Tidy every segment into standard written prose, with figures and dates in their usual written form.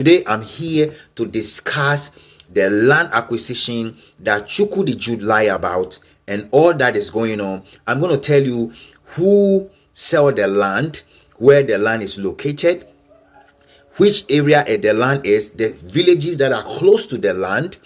Today, I'm here to discuss the land acquisition that Chukwudi Jude lie about and all that is going on. I'm going to tell you who sell the land, where the land is located, which area the land is, the villages that are close to the land,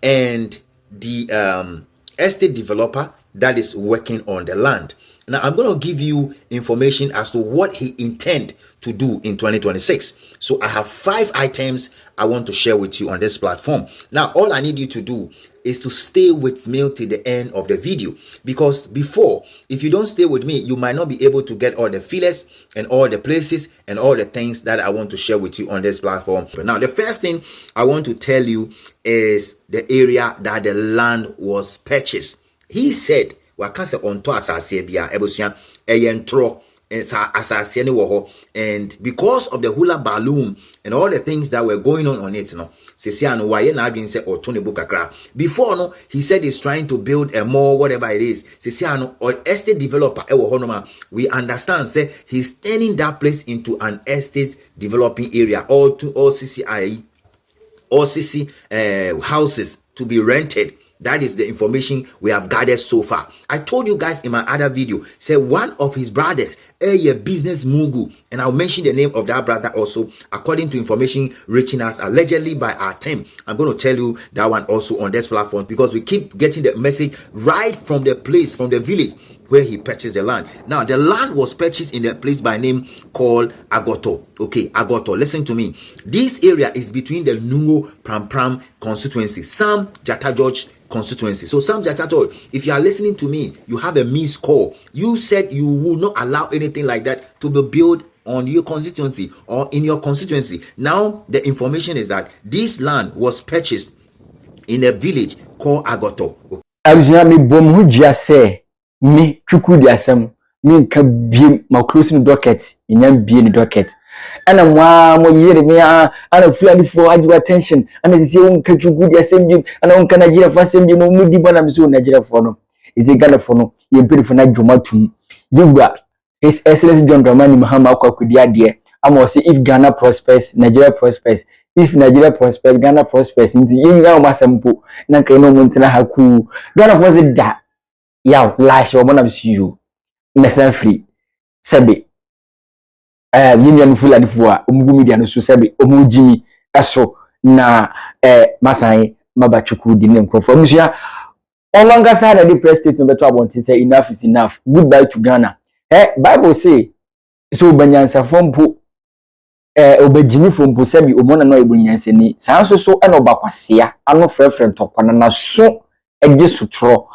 and the estate developer that is working on the land. Now, I'm going to give you information as to what he intend to do in 2026. So I have 5 items I want to share with you on this platform. Now, all I need you to do is to stay with me till the end of the video, because before, if you don't stay with me, you might not be able to get all the feelers and all the places and all the things that I want to share with you on this platform. Now, the first thing I want to tell you is the area that the land was purchased. He said, wakase onto asase bia ebusua eyentro asase ne wo ho, and because of the hula balloon and all the things that were going on it, no sesia no waye na adwin se oto ne bukakra. Before, no, he said he's trying to build a mall, whatever it is. Sesia no, or estate developer ewo ho no ma, we understand say he's turning that place into an estate developing area, all CCI or CC houses to be rented. That is the information we have gathered so far. I told you guys in my other video, say one of his brothers, a business mogul, and I'll mention the name of that brother also, according to information reaching us allegedly by our team. I'm going to tell you that one also on this platform, because we keep getting the message right from the place, from the village where he purchased the land. Now, the land was purchased in a place by name called Agoto. Okay, Agoto, listen to me. This area is between the Nuo Pram constituency, Sam Jata George constituency. So Sam Jata George, if you are listening to me, you have a missed call. You said you will not allow anything like that to be built on your constituency or in your constituency. Now, the information is that this land was purchased in a village called Agoto. Me Chukwudi asem me nka biem ma close no docket nyam bie ni docket ana mo yire me ana fulani for ajiwa attention ana sisi nka Chukwudi asem biem ana nka Nigeria for asem biem mo di bana miso Nigeria for no isi Ghana for no ye mpiri for na dwomatum yegba His Excellency John Dramani Mahama akwakwudi ade ama say if Ghana prospers, Nigeria prospers. If Nigeria prospers, Ghana prospers. Nti yenga o masampo na nka no montina haku Ghana for say da yaw lash wo na bisiu mesan free sebe yinyan fulani fuwa omugu media no so sebe omujimi eso na masan maba Chukwudi ne nkrofo amusia onwanga sada the press statement beto abonti say enough is enough, goodbye to Ghana. Bible say so banyansa fompo obejimi fompo sebe omona no ebunyansa ni sanso so eno bakwasea ano frefren tokwana na so eje sutro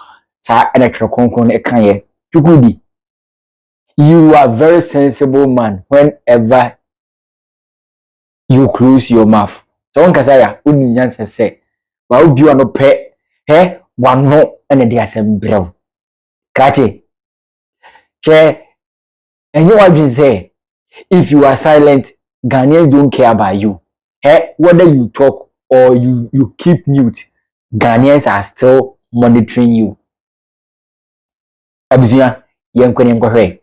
sa electro konkon ekanye. Chukwudi, you are a very sensible man whenever you close your mouth. So one kasaya uni nyanse se wa obi ano pe wano ene de asem brew kache ke enyo wadwin say if you are silent, Ghanaians don't care about you. Whether you talk or you keep mute, Ghanaians are still monitoring you. Abusia yenkwen hwe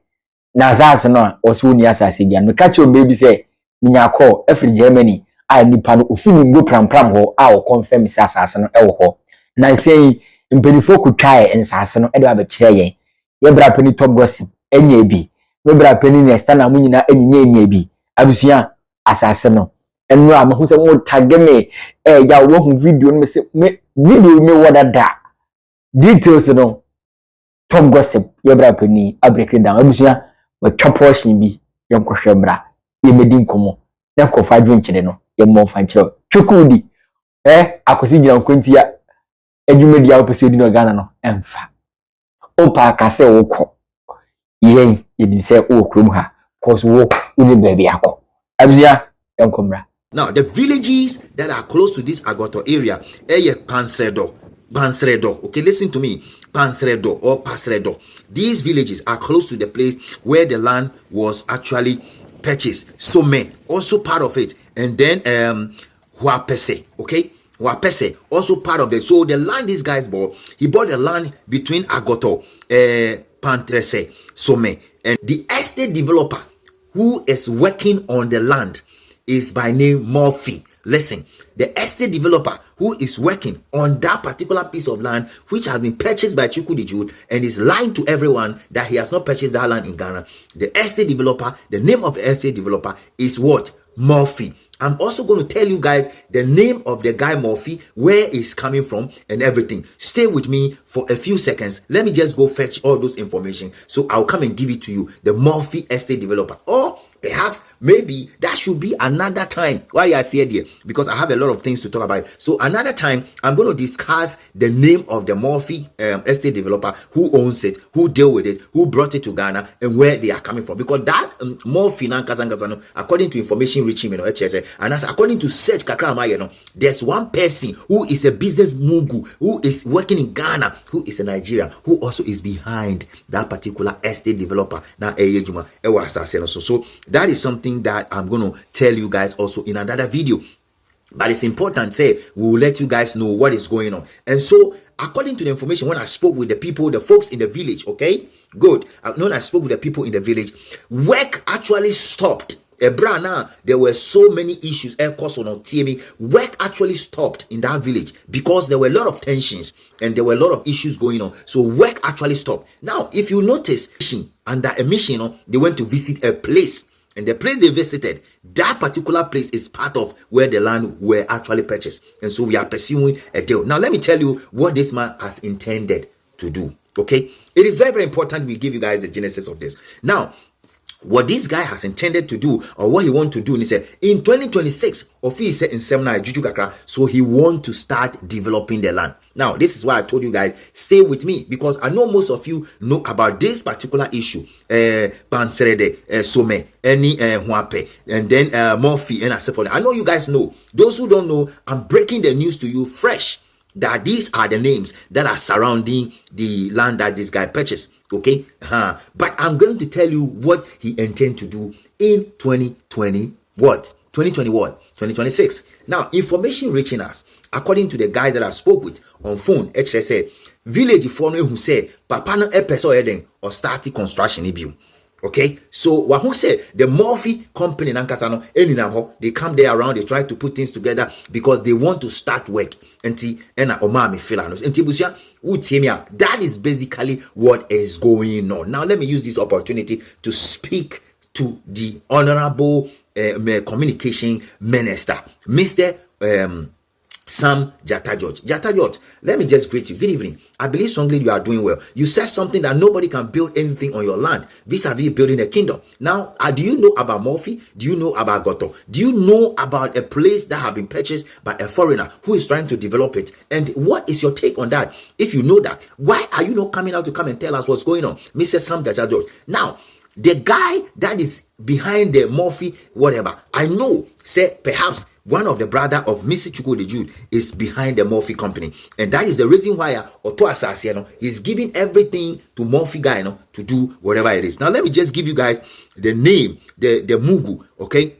na asase no oso ni asase bia no kacho baby say nya call every Germany a nipa no ofini ngo pram ho a o confirm say asase no e wo ho na say mpelifo kutwae ensase no e de abekire ye bra pani top gossip enya bi we bra pani ne sta na munyina enya bi abusia asase no enu a mahu say wo tag me ya wo hu video no say video me wodada details no top gossip yebra pani abreke down abusia we twa portion bi yenkohwe bra yemedi nkomo na kofa dwenkyere no yemmo fankyere Chukwudi akosi gira nkontia adwumedi a opese odi no Ghana no emfa opa kase wokọ yen yedim se wokrom ha cause wo uni baby akọ abusia yenkomra. Now, the villages that are close to this Agoto area, Pansredo, okay, listen to me, Pansredo or Pasredo. These villages are close to the place where the land was actually purchased. Some also part of it, and then Huapese, okay, Huapese also part of it. So the land these guys bought, he bought the land between Agoto, Pantrese, Some, and the estate developer who is working on the land is by name Murphy. Listen, the estate developer who is working on that particular piece of land which has been purchased by Chuku the Jude and is lying to everyone that he has not purchased that land in Ghana, the estate developer, the name of the estate developer is what? Murphy. I'm also going to tell you guys the name of the guy Murphy, where he's coming from and everything. Stay with me for a few seconds. Let me just go fetch all those information so I'll come and give it to you. The Murphy estate developer. Or perhaps maybe that should be another time while I see it here, because I have a lot of things to talk about. So another time I'm going to discuss the name of the Murphy estate developer, who owns it, who deal with it, who brought it to Ghana, and where they are coming from. Because that Murphy, according to information reaching me, and as according to search kakra, there's one person who is a business mugu, who is working in Ghana, who is a Nigerian, who also is behind that particular estate developer. Now, so that is something that I'm going to tell you guys also in another video. But it's important, say, we will let you guys know what is going on. And so, according to the information, when I spoke with the people, the folks in the village, okay, good. When I spoke with the people in the village, work actually stopped. There were so many issues. Work actually stopped in that village because there were a lot of tensions and there were a lot of issues going on. So work actually stopped. Now, if you notice, under a mission, they went to visit a place. And the place they visited, that particular place is part of where the land were actually purchased. And so we are pursuing a deal. Now, let me tell you what this man has intended to do. Okay? It is very, very important we give you guys the genesis of this. Now, what this guy has intended to do, or what he wants to do, and he said in 2026, said in seminar Juju Kakra, so he want to start developing the land. Now, this is why I told you guys, stay with me, because I know most of you know about this particular issue. Pansrede, Some, Any Huape, and then Murphy, and I said for that. I know you guys know. Those who don't know, I'm breaking the news to you fresh, that these are the names that are surrounding the land that this guy purchased. Okay, but I'm going to tell you what he intends to do in 2020. What? 2026. Now, information reaching us, according to the guys that I spoke with on phone, HSA said, village for who say, Papa no epeso eden or starting construction ibium. Okay, so what who say the Murphy company nankasano eninamo, they come there around, they try to put things together because they want to start work. That is basically what is going on. Now let me use this opportunity to speak to the honorable communication minister, Mr. Sam Jatta George. Jatta George, let me just greet you. Good evening. I believe strongly you are doing well. You said something that nobody can build anything on your land vis-a-vis building a kingdom. Now, do you know about Murphy? Do you know about Goto? Do you know about a place that have been purchased by a foreigner who is trying to develop it? And what is your take on that? If you know that, why are you not coming out to come and tell us what's going on? Mr. Sam Jatta George. Now, the guy that is behind the Murphy, whatever, I know, say perhaps one of the brother of Mr. Chuku the Jude is behind the Murphy company, and that is the reason why Oto Asasiano is giving everything to Murphy guy to do whatever it is. Now let me just give you guys the name, the Mugu, okay?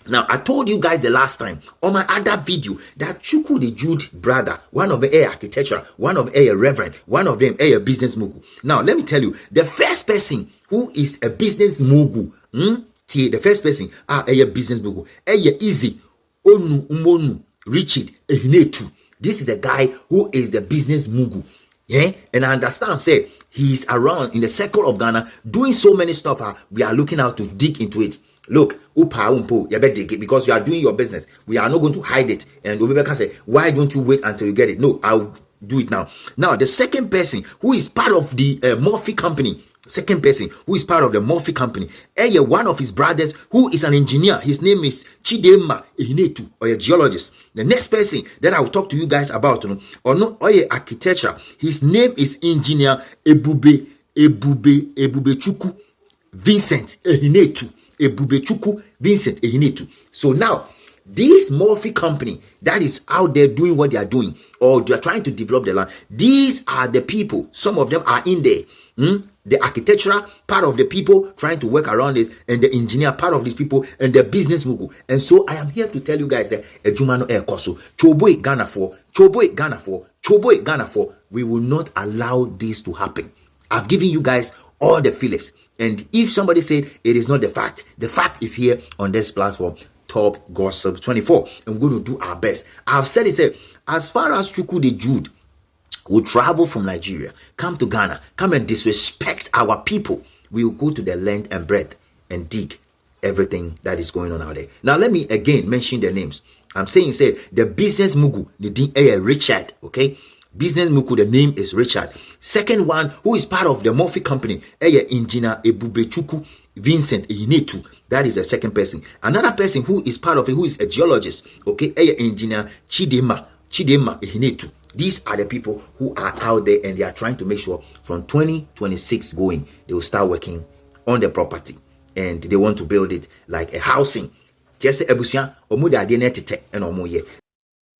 Now, I told you guys the last time on my other video that Chuku the Jude brother, one of them a architecture, one of them a reverend, one of them a business mugu. Now, let me tell you, the first person who is a business mugu, the first person a business mugu, easy, Onu Umonu, Richard Ehinetu. This is the guy who is the business mugu. Yeah, and I understand, say, he's around in the circle of Ghana doing so many stuff. We are looking out to dig into it. Look, because you are doing your business. We are not going to hide it. And Obebe can say, why don't you wait until you get it? No, I'll do it now. Now, the second person who is part of the Murphy company, second person who is part of the Murphy company, one of his brothers who is an engineer. His name is Chidema Ehinetu, or a geologist. The next person that I will talk to you guys about, or architecture. His name is Engineer Ebube Chuku Vincent Ehinetu. Ebube Chuku Vincent Ehinetu. So now, this Murphy company that is out there doing what they are doing, or they are trying to develop the land, these are the people. Some of them are in there. The architectural part of the people trying to work around this, and the engineer part of these people, and the business mugu. And so I am here to tell you guys that Ejumano Air Koso, Choboy Ghana for, we will not allow this to happen. I've given you guys all the feelings. And if somebody said it is not the fact is here on this platform, Top Gossip 24. And we're going to do our best. I've said it, as far as Chukwudi Jude will travel from Nigeria, come to Ghana, come and disrespect our people, we will go to the length and breadth and dig everything that is going on out there. Now, let me again mention the names. I'm saying, the business mugu, the Richard, okay? Business mugu, the name is Richard. Second one, who is part of the Murphy company, engineer Ebubechuku Vincent Inetu. That is the second person. Another person who is part of it, who is a geologist, okay, engineer Chidema Inetu. These are the people who are out there, and they are trying to make sure from 2026 going, they will start working on the property, and they want to build it like a housing. Just ebusia omuda ade na tete na omo ye.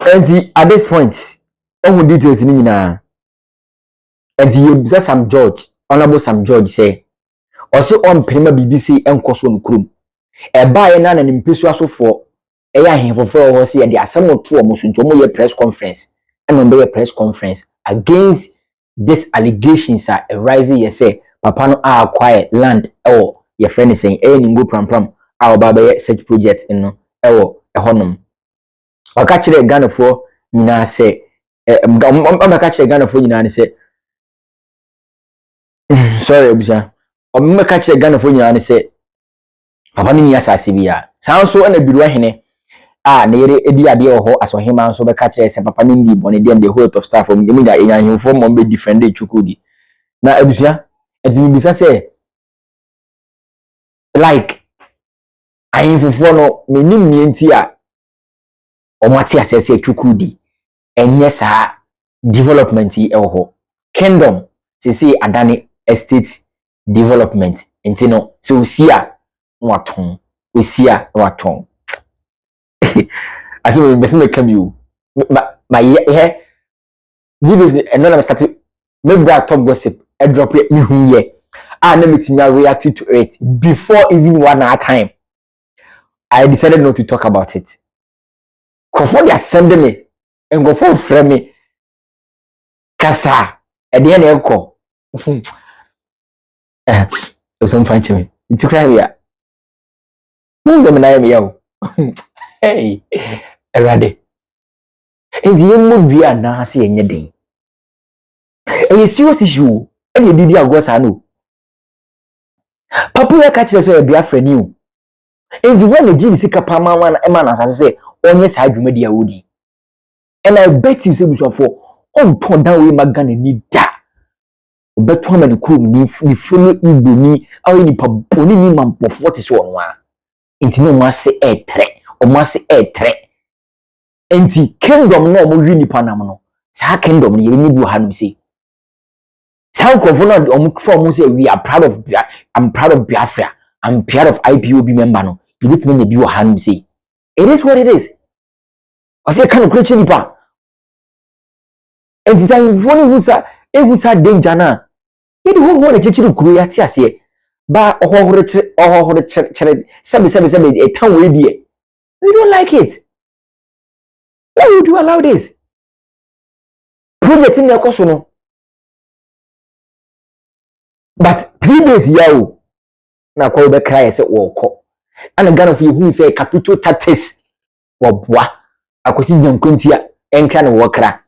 And at this point, all details ni nyina. And you Sam George, Honorable Sam George say, also on Prima BBC enkoso no krum. E ba ye na na nimpesu asofo e ya henfofo ho se e de asem oto omo so ntomo ye press conference. And on the press conference against this allegations are arising. You say papa no acquire land your friend is saying ni go pram our baba such project no honum waka kire Ghana for nyina say waka kire Ghana for nyina say sorry obisa waka kire Ghana for nyina say papa ni asase bia san so na biru ahene na yere edi ade ho asohema nso be ka kire se papa ni ndi bone dem the whole of staff from gemi da enyan himfo mo be defend Chukwudi na abusua edi bisa say like ahimfo no menim nie nti a omati asese Chukwudi enye sa development yi ho kingdom sisi adani estate development nti no se osia waton as we be say come you my here videos and no start maybe Top Gossip a drop me hu here na meeting react to it before even 1 hour time. I decided not to talk about it. Confirm they send me and go for frame me kasa at the end eko some fine to me it's cry here who's the man yo hey erade and you move bia na ase enye den e serious issue e dey didi agwosa no papa ya catch say Biafra new and when the GBC kapama wan e man asase say onye sa adwuma dia wodi and I bet you say we for on turn down we magana ni da obeto ama the crew ni follow igbo ni awe ni paboni ni mampofo what is one wa enti no ma se etre enti kingdom no mo wi ni panam no sa kingdom ni ni bu hanum say sa krofo no om form say we are proud of I'm proud of Biafra, I'm proud of IPOB member no you bit me bi wo hanum say it is what it is. I say kan okrechi nipa enti say info ni husa danger na e di ho na chichiri kuru ya ti ase ba ohohore chere sebe e tan we bi we don't like it. Why would you allow this project in the course no? But 3 days yawo na kwa be cry say wo ko and Ghana for who say capital taxes wo boa akosi nyankontia enka na wo kra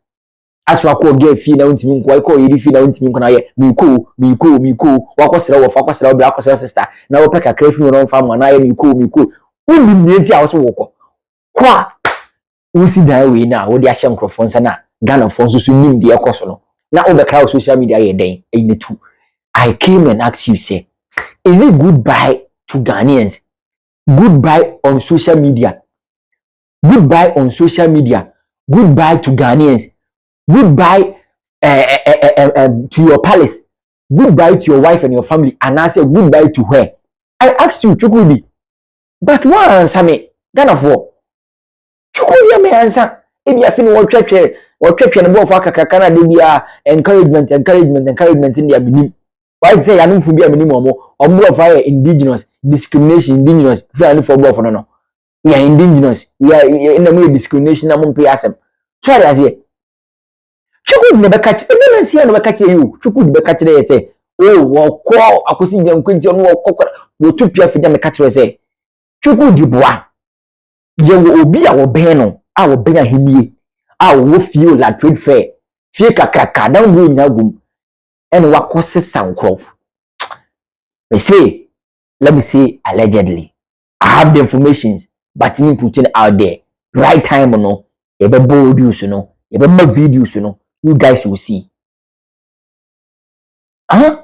aswa ko ge fi na ntimi nko ko yiri fi na ntimi nko na ye miko wakosera wo fa akosera obra akosera sister na wo peka kra fi no mfa mo na ye miko woni nienti a wo so wo ko kwa wo si dan we na wo di ahye nkrofo nsa na Ghana fo so nim de ekoso no na wo be cry social media ye den eyinetu. I came and asked you, say, is it goodbye to Ghanaians? Goodbye on social media. Goodbye on social media. Goodbye to Ghanaians. Goodbye to your palace. Goodbye to your wife and your family. And I say goodbye to her. I asked you, Chukwudi. But what answer me? Ghana for. Chukwudi me answer. If you feel what church and go for kakana de bia encouragement in their beginning. Why say I don't feel minimum or fire indigenous discrimination indigenous fairly for both no. We are indigenous. We are in the way discrimination among PSM. So I say Chukwudi never catch the balance here never catch you. Chukwudi be catch there say, oh wako akosi nyankwenti ono wako wo tupia fija me catch say. Chukwudi boa. ye obi a wo ben no a wo ben ahenie a wo fie la trade fair fie kakraka dan wo nya gum and wakose sankrof. They say, let me say allegedly. I have the information, but me putting it out there. Right time or no, you be bold you know, you be more videos you know, you guys will see. Huh?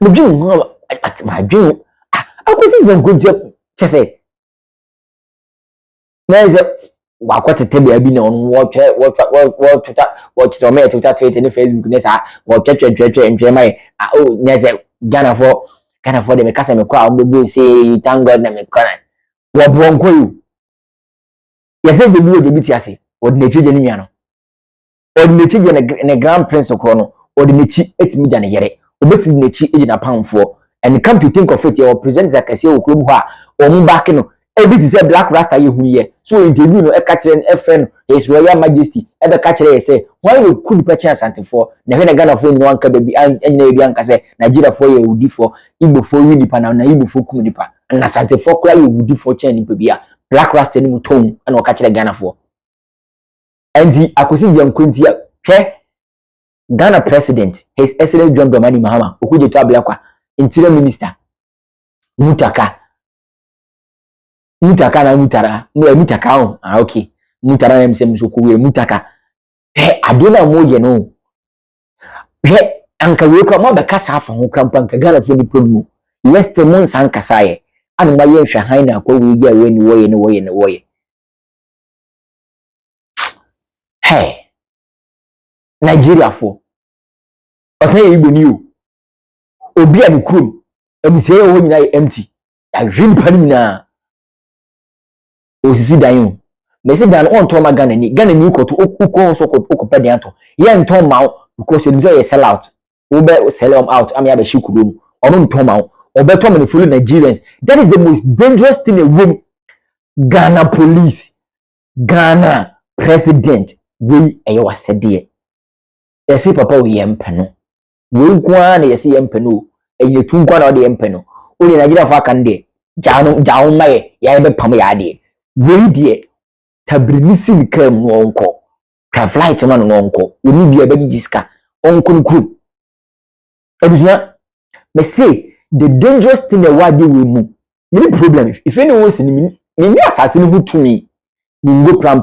My dream, at my dream, I was even good to say. There's a wakwate tebe abi na on watch me to tweet in Facebook nesa watch my oh nese Ghana for them kasa me kwa ombe say thank God na me kwana wo bronko you yese je bi oje ase odinechi je ni nua no odinechi je ne grand prince okro no odinechi etimi ja ne yere obetimi nechi eje na pamfo and come to think of it your president akase okro ho a omu back no ebi ti say black rasta ye hu ye so interview no e ka kire no FN his royal majesty e be ka kire ye say why you could purchase asante for na hwe na Ghana for no anka baby anya ebi anka say Nigeria for ye udi for Igbo for wi nipa na Igbo for kum nipa na asante for kra ye udi for chen nipa bia black rasta ni mutom na o ka kire Ghana for endi akosi dia nkonti hwe Ghana president his excellent John Dramani Mahama okuje to abla interior minister Mutaka na mutara no mutaka on okay mutara na msem so ko we mutaka adona mo ye no anka we ko mo be kasa afa ho krampa anka Ghana fo ni problem lest mon san kasa ye an ma ye hwa han na ko we ya we ni wo ye Nigeria fo osan Igbo ni o obi a bikrum emse ye ho nyina empty ya hwin pan nyina osisi dan me se dan on to ma Ghana ni ko to ukọ so ko pede anto ye nton ma because you say sell out we be sell them out am ya be shikuru mu onu nton ma obeto me follow Nigerians. That is the most dangerous thing a room. Ghana police, Ghana president we ayo asede e si papa we yempeno we kwa na yesi yempeno e ye tun kwa na de yempeno o ni Nigeria fa kan de jawo mai ya be pam ya de we die tabrinisi nikam no onko ta flight man no onko oni bia be jiska onko nkuru ebusua me say the dangerous thing that why we mu any problem if anyone see me asase ni hutumi ni go pram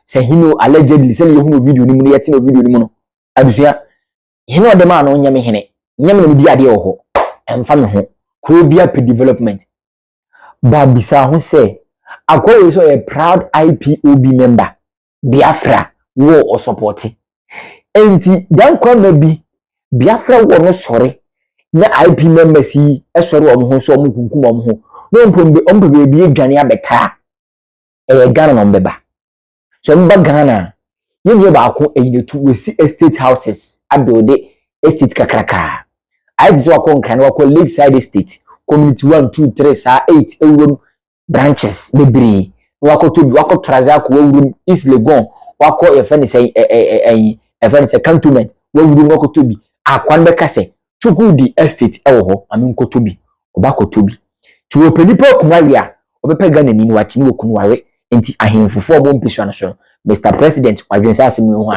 say hino allegedly say you hu video ni mu yeti no video ni mu no ebusua hino de ma no nyame hene nyame no bi ade ho emfa me ho ko bia pe development ba bisa ho say Akwa so a proud IPOB member Biafra wo o support enti dan kwa na bi Biafra wo no sore na IP members yi esore o ho so o kunkum o ho no mpombe bi adwane abeta Ghana no mbeba so mba Ghana ye ba ko eyinetu we see estate houses abode estate kakraka I just wa ko nkan wa ko Lakeside estate community 1 2 3 sa 8 ewom branches bebre wako traza ko wawurum East Legon wako efene say efene say cantonment wawurum wako tobi akwan be kase Chukudi estate ewo ho amin ko tobi obako tobi tuwo penipo kumawia obepe Ghana ni wachi ni okunware enti ahemfufo mo mpesu anaso Mr President wadwensa asem ho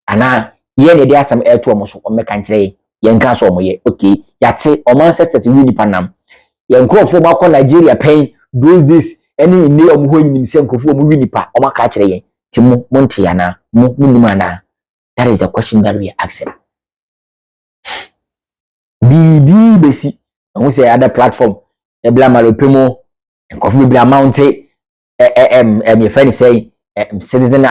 ana ye ne de asam eto omo so omeka nkire ye nka so omo ye okay yate omo ancestors wi ni panam ye nkrofo makọ Nigeria pen those days any ne omho nyinim se nkrofo omo wi nipa omo ka kire ye ti mo nte yana mo nim ana. That is the question that we are asking. Bibi besi who say other platform e bla malopemo nkrofo bla mountain your friend say citizen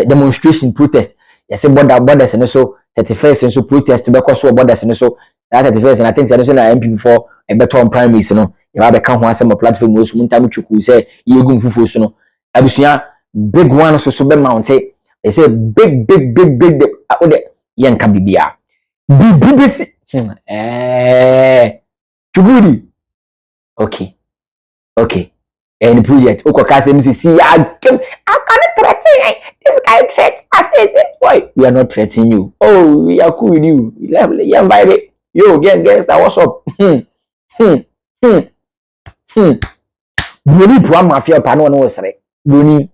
demonstration protest you say borders and so 31st and so protest because so borders and so that 31st and I think so na MP before e better on primaries no you have ka ho asem platform wo so muntam twiku say yegum fufu so no abusua big one so be mountain they say big yanka bibia BBC Chugudi okay and project okokase MCC I cannot threaten this guy threat I say this boy we are not threatening you we are cool with you you baby yo get gangster what's up Bruni poa mafia pa no no sere. Bruni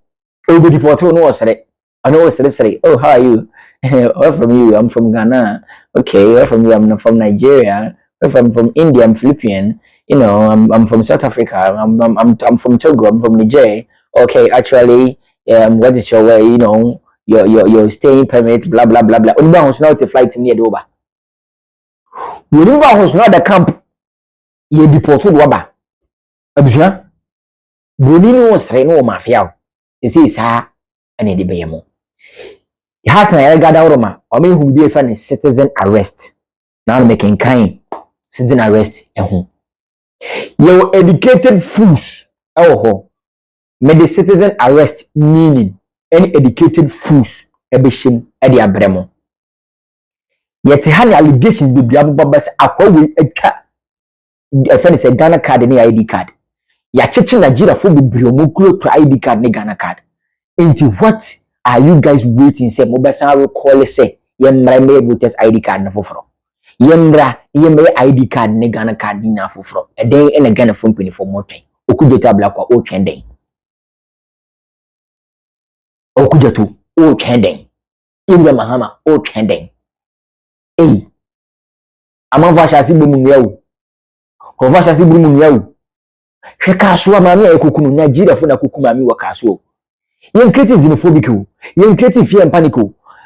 obi deport no sere. I know sere. Oh, how are you? Where from you? I'm from Ghana. Okay, where from you? I'm from Nigeria. Where from India? I'm Philippine. You know, I'm from South Africa. I'm from Togo. I'm from Niger. Okay, actually, what is your way? You know, your staying permit, blah blah blah blah. Only one now to flight near the over. You know who's not the camp. You deported waba. Abusha. Bruni no sere no mafia. You see, sir, and it be mo. Has na gather roma o me hu bi efa ne citizen arrest. Now making kind citizen arrest ehun. You educated fools. Oh, me the citizen arrest meaning any educated fools ebeshim e de abremo. Yet had allegations be babas akwawe atwa efa ne say Ghana card ne ID card. Ya cheche Nigeria fo bibiri omukuro to ID card ne Ghana card. Into what are you guys waiting? Say mobile recall say yemra me voters ID card na foforo. Yemra ID card ne Ghana card na foforo. E den e na Ghana phone penny for motwen. Okujeta black kwa o twenden. Okujetu o twenden. Imra mahama o twenden. Eh. Amanfa shasi bomu nyawo. Hova shasi bomu nyawo. Hweka so amami ekukunu Nigeria fo na kuku mami wa kaso. Yen creating xenophobic, yen creating fear and panic.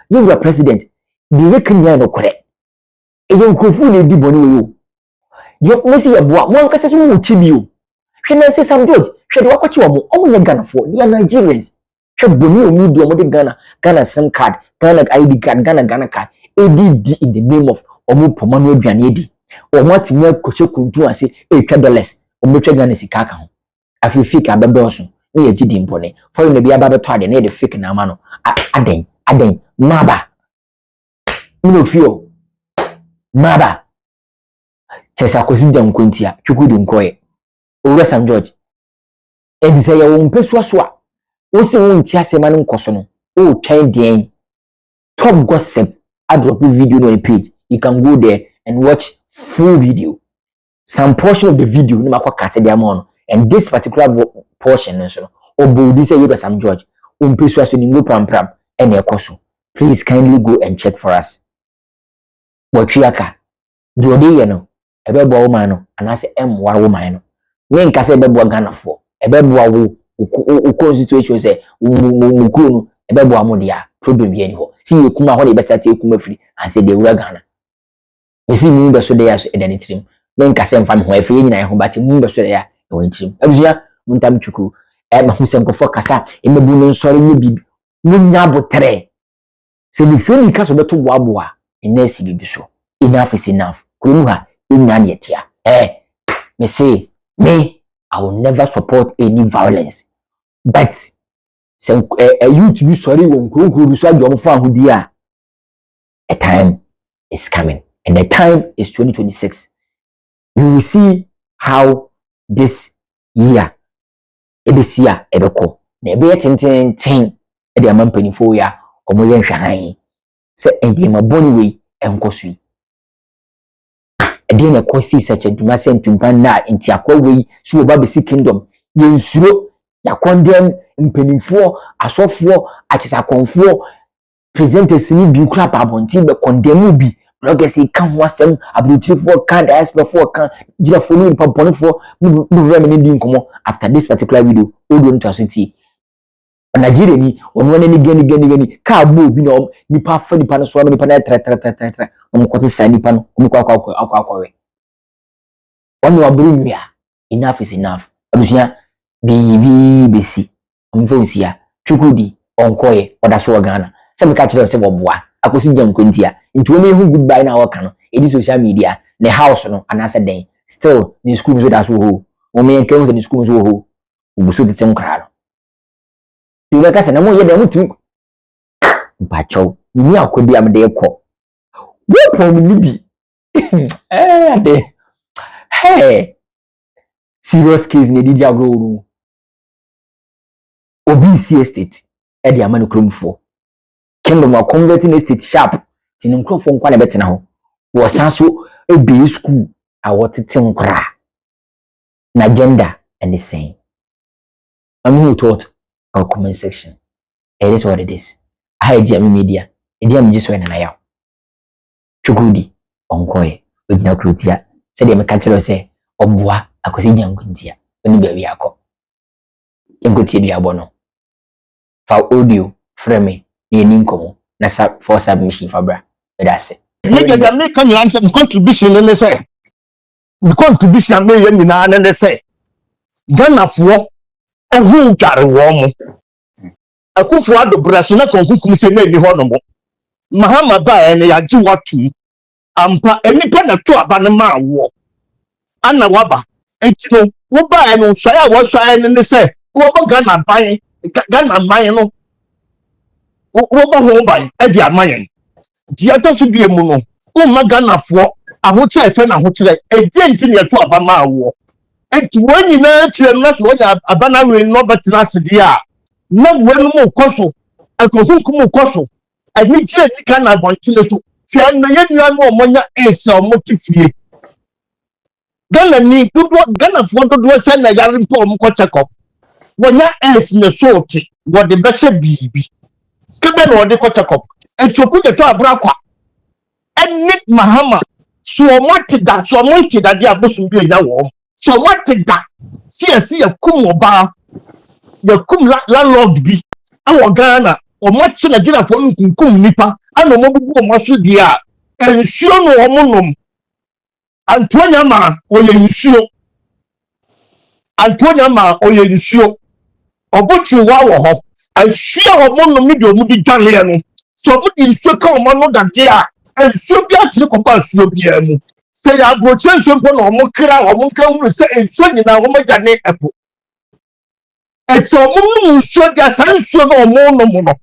You are president. The recognize no correct. E yen krofu na di boni we yo. Yo mo si yeboa, mo nkase so mo chibi yo. Hwe na say Sam George, hwe de wakwachi omo, omo ye Ghana for. They are Nigerians. Hwe boni omu di omo de Ghana SIM card, Ghana ID card, Ghana card. ADD in the name of omo pomano aduane edi. Omo atimi akose kuntu ase $8. Omo twa Ghana sika aka ho. Afifi ka bebe so. Ne gidi mpone for na bia ba beto ade na de fake na ama no aden maba no fio maba chesa kosi dem kontia twukudu nkoye owura Sam George e say ya wo mpesu aso a wo se wo ntia se ma no nkoso no o twan den top gossip I drop a video on the page. You can go there and watch full video. Some portion of the video no makwa kate dia mo. And this particular portion so Obodi say you Sam George umpesu aso ni ngo pram and ekoso. Please kindly go and check for us. Watwiaka the ode ye no ebebo woman no anase war woman no we nka say ebebo Ghana for ebebo wo situation say mukuru no ebebo amodia problem ye ni ho see ekuma ho de bestart ekuma free and say the wura Ghana we see mu be so dey aso edani trim me nka say mfa me ho afi nyina ye ho but mu be so dey a e won trim abusua muntam twuku mahu se nkofo kasa emebu no nsori ne bibi munya botre se bi funi ka so beto boaboa enesi bibi so enough is enough kunu ha enya ne etia me say me I will never support any violence but se youth bi sorry won kuru bi so adwo fa ahudi a time is coming and the time is 2026. You will see how this year ebesia ebeko na ebe tenten e de amampanifo ya omoye nhwahan se ende maboni we enkoso yi ede na kosi search aduma sentumpan na enti akwa we so oba besi kingdom yensuro yakondem mpanifo asofo achisakonfo presenters ni bi kura pa abonti be condemn bi bloggers kan ho asem abutifo kan diaspora for kan jira follow ni pamponifo mu remedy di nkomo after this particular video odo nto asoti Nigeria ni onwo na ni gani ka bo bi no nipa fa nipa no so no nipa na tra no ko se nipa no ko akwa we onu aburu nwia enough is enough abusua bi besi amfo sia twukudi onkoye odaso Ghana se me ka kire se boboa akosi jam kwentia nti wo me hu goodbye na waka no edi social media ne house no anasa den still ni school so da so ho wo me enke ni school so ho ubuso tete nkra no you ka se na mo ye dem tu bacho ni akodi am de ko wo pon mi bi ade hey serious case ni di agro ru obc estate e di amanu kromfo kingdom of converting estate sharp tin nkrofo nkwa na betena ho wo san so ebe school a wotete nkra na agenda and the same I'm who thought our comment section. It is what it is. I heard Jamie Media. I'm just when I am. Chukudi, Onkoy, with no crutia. Said the catcher say, Obwa, a cosinian guntia, when you be a co. You go to the abono. For audio, frame, near Ninkomo, Nasa for submission for bra. But that's it. Make the American answer contribution and they say. The contribution may be none and they say. Ghana for a who carry warm. A coup for the Brasina conclusion say, maybe horrible. Mahama by any aji watu. Ampa any pen of 2 abanama war. Anna Waba. And you know, who buy and shire was shying and they say, Who Ghana buying Ghana buying. Who home by Eddie Amayan. The other should be a mono. Oh, my Ghana for a hotel friend and hotel. A gentleman to Abama war. And when you know, not what a banana will not but last year. Not well more coso. A cohukum coso. I need to can I want to so. Fiana Yan Monia is a motive. Ghana need good what Ghana for to do a send a yarn poem cochakop. When that is in the sort, what the best be. Scaben or the cochakop. And to put the top braqua. And Nick Mahama. So what did that? So wanted that they are bosom be now. So what did that? See a kum bar. The kum landlord be. Our Ghana. Or much in a dinner for kum nipper. And the mobile muscle dear. And sure no homonum. Antonia ma or you sure. Antonia ma or you sure. Or but you wow. I sure homonum midi Italian. So put in so come on that dear. And so be at the compass you be. Say I go change some or mokra or monka say and send in our woman apple. And so moon show their sanction or mono.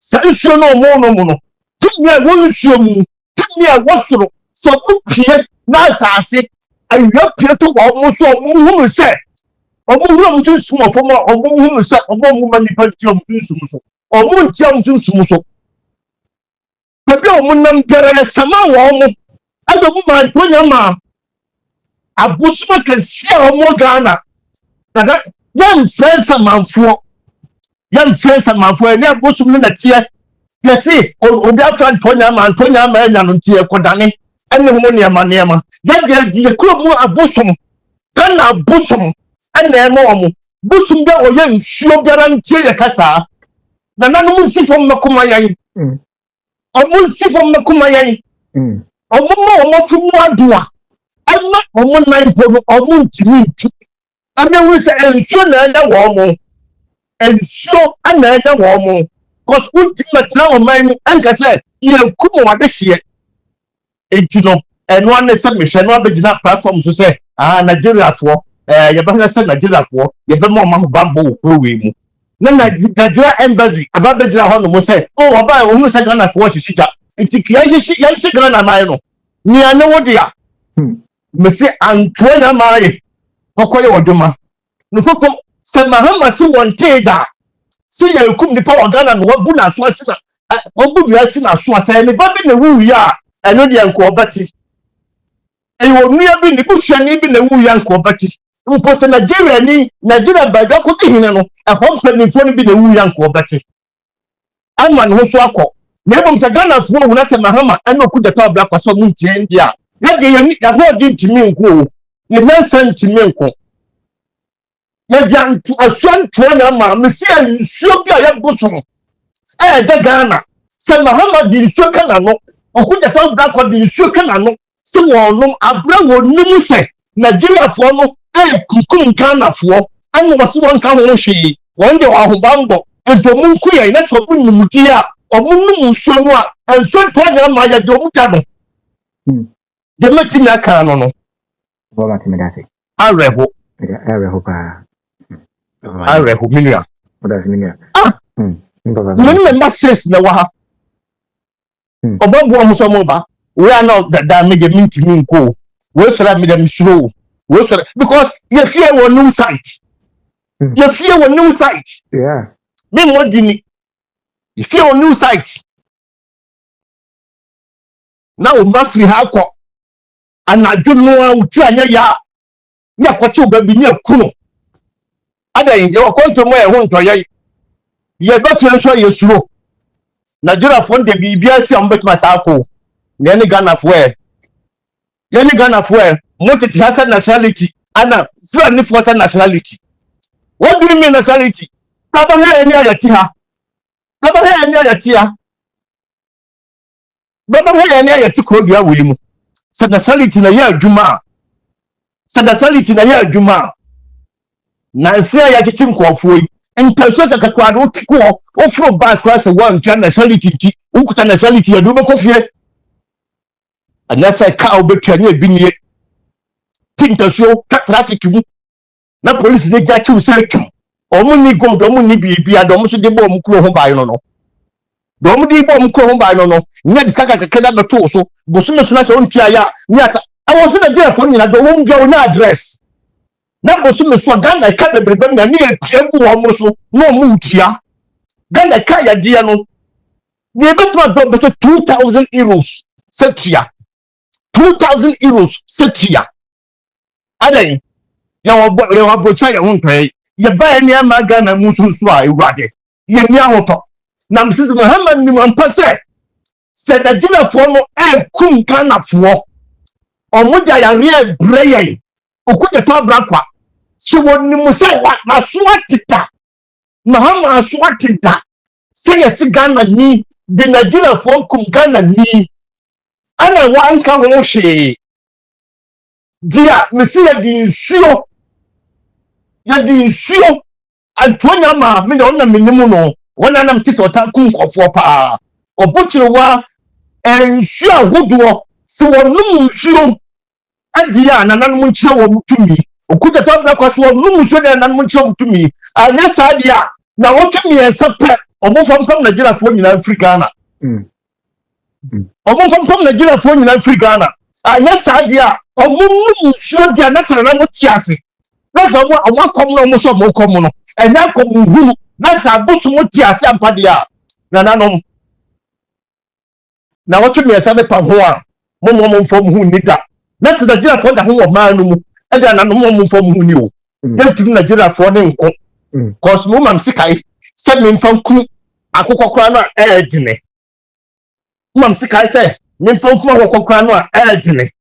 Sanction or mono. Take me a woman show me. Take me a washer. So here, now I say, I love Pietro almost so woman say. Or moon too small for more or woman say, or woman depending or moon jump to smuso. But no woman get a summer warm. I don't mind when your ma. A bushman can see a more Ghana. That young friends a man for young friends a man for a bushman at here. You see, or their friend Tonya man and Tia Kodani, and the money a manema. Then the club more a bosom, Ghana bosom, and their mom. Bosom or young sure guarantee a casa. The non see from Makumayan. Or see from Makumayan. Or more from Wadua. I'm not on 9 or moon to me. And then we say, and sure, another woman. And sure, another woman. Because ultimate now, mine, and I said, you have come over this year. And you know, and one is submission, one big enough platform to say, Nigeria for, you better say Nigeria for, you better more bamboo, who we. No, Nigeria embassy, about the John will say, oh, about almost a gun for she got. It's a crazy gun, I know. Near no dear. Monsieur Antoine Mari, Okoye Oduma. No, said Mahama, see one day that. See, you come the power gun and what Buna Swasina. What would you have seen as Swassa and the baby in the woo ya? I know the uncle Betty. And you will never be the bush and even the woo uncle Betty. You post a Nigeria by Dr. Hinano, a home penny for be the woo uncle Betty. I'm one who's wako. Never was a gun of war when I said Mahama, and no could the top black was so much in India. Yet you hold into me, you never sent to me. Yet to a son to one, Monsieur, you should be a bosom. Eh, the Ghana. Say Mahama did so can I know, or who the top black would be so can I know. Someone no, a brother would never say, Nigeria for no, Kukum Ghana for, and was one can she, one day or Bambo, and to Munkuya, and that's what Mutia, or Munu Sonwa, and so to my don't tell. The Latina canon. What about I reho. I reho million. What does it mean? No says no. About one Moba. We are not that made the mean to me go. Where shall I make them slow? Because you fear one new site. You fear one new site. Yeah. Me what did you fear a new site? Now, Mafri Hako. And I don't know how to tell ya. Ya kwacho baby near Kuno. adan ye wakonto mo e ho ntoye ye ba fie so ye suro Nigeria fo de bibia si am betima sa ko ne ne Ghana fo e ye ne Ghana fo e multi nationality ana Fulani for nationality. What do you mean nationality? Baba he ni ayati ha. Baba he ni ayati ha. Baba he ni ayati ko dua we mu. Nationality na ya adwuma. Nationality na ya adwuma. Na se ya titi nkofo yi. Ntaso kakakwa do tiko ofro bas class one twa nationality ti. Ukuta nationality ya do be kofie. Anasa ka obetwa ni ebinie. Tintaso ka traffic mu. Na police ne gya chiw say twum. Omo ni gold omo ni bibia do omo so de bo omo kuro ho bai no. Do omo di bo omo kuro ho bai no. Nya diska kakakeda no to so. Bosume so na so ntia ya. Ni asa. Awo se na je fo nyina do omo gya na address. Na bosume so Ghana ka bebrebe na ni epie bu omo so. No omo utia. Ghana ka ya dia no. Ni beto do be say 2000 euros setia. 2000 euros setia. Adan ya wabo chaya hunpe ye ba ni ama Ghana mususu a ewade ye ni ahoto na msisi Muhammad ni mpase se da jina fo no kum Ghana fo omuja ya rie breyen okuja to abrakwa so woni musai wa maswatita Muhammad aswatita se ye si Ghana ni de Nigeria fo kum Ghana ni ana wa anka ho hwe dia mesi ya di nsuo ya di nsuo antonya ma me na menimu no wona nam tisi ota ku nkofo pa obochirewa nsuo ahodo se wonum nsuo adia nananum nchire wo mutumi okuta to bla kwaso wonum nsuo na nananum nchire wo mutumi anya sadia na wotumi ensape omonfam Nigeria fo nyina Africa omonfam Nigeria fo nyina Africa anya sadia omunum nsuo dia na tara na motiase na so mo akom no mo so mo kom no enya kom hu na sa bosu motiase ampade a na nanom na wotumi esabe pa ho a mo fom hu nida na se Nigeria fo da ho wo man no mu e da nanom mo fom hu ni o na tumi Nigeria fo ne nko cause mo mam sikai se me mfam ku akokokora no e dine mam sikai se me mfam ku akokokora no e dine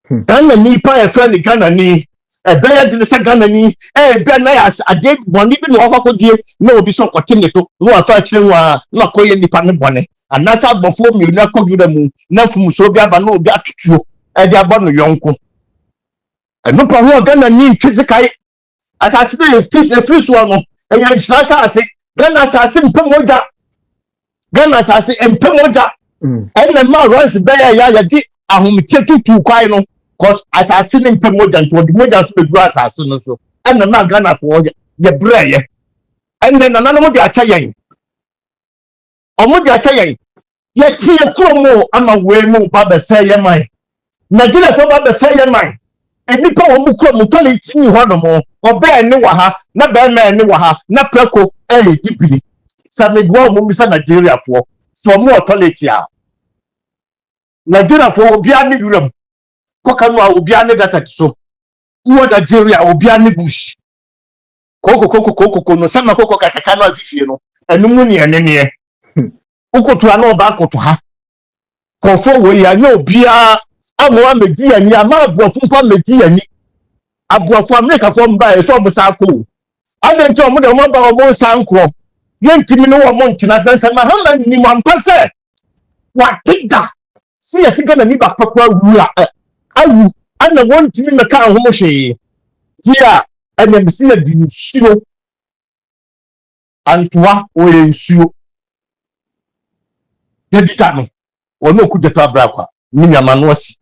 Ghana ni pa e friend Ghana ni e be ya de se Ghana ni e be na ya ade boni bi no okokodie na obi so kote to no afa kire wa na koye nipa ne bone anasa agbofo mi na koguda mu na fum so bi aba na obi atutuo e de aba no yonko no pa ho Ghana ni twisikai asase be free so no e ya nhyasa ase Ghana asase mpemoja Ghana asase mpemoja e na ma royce be ya di ahomche tutu kwai no cause asase ne mpemoja nto di moja so be asase no so e na ma Ghana fo ye breye e na nananom de acha yen omo de acha yen ye tie kromo ama we mu ba be se ye man Nigeria fo ba be se ye man enipa wo mu kromo tole tini ho no mo obe ni wa ha na be ma ni wa ha na preko e dipini sa me gwo mo mi sa Nigeria fo so mo tole a Nigeria fo obi ani yuram koka no obi ani desert so uwo Nigeria obi ani bush koko no sama koko kakaka no afifie no enum ni enene ukotu ana oba akoto ha kofo we ya nya obi a amo amedi ani ama abuafo mpa medi ani abuafo America fo mba e so obusa ko adenti omo de omo ba omo sanko yentimi no omo ntina sansa ma hama ni mo ampase watigda si yesiga na ni bakpakwa wura awu ana wontimi meka ho mo hwe dia enemsi ya di nsuo antwa o ye nsuo dedita no ono ku deto abrakwa ni nyama no asi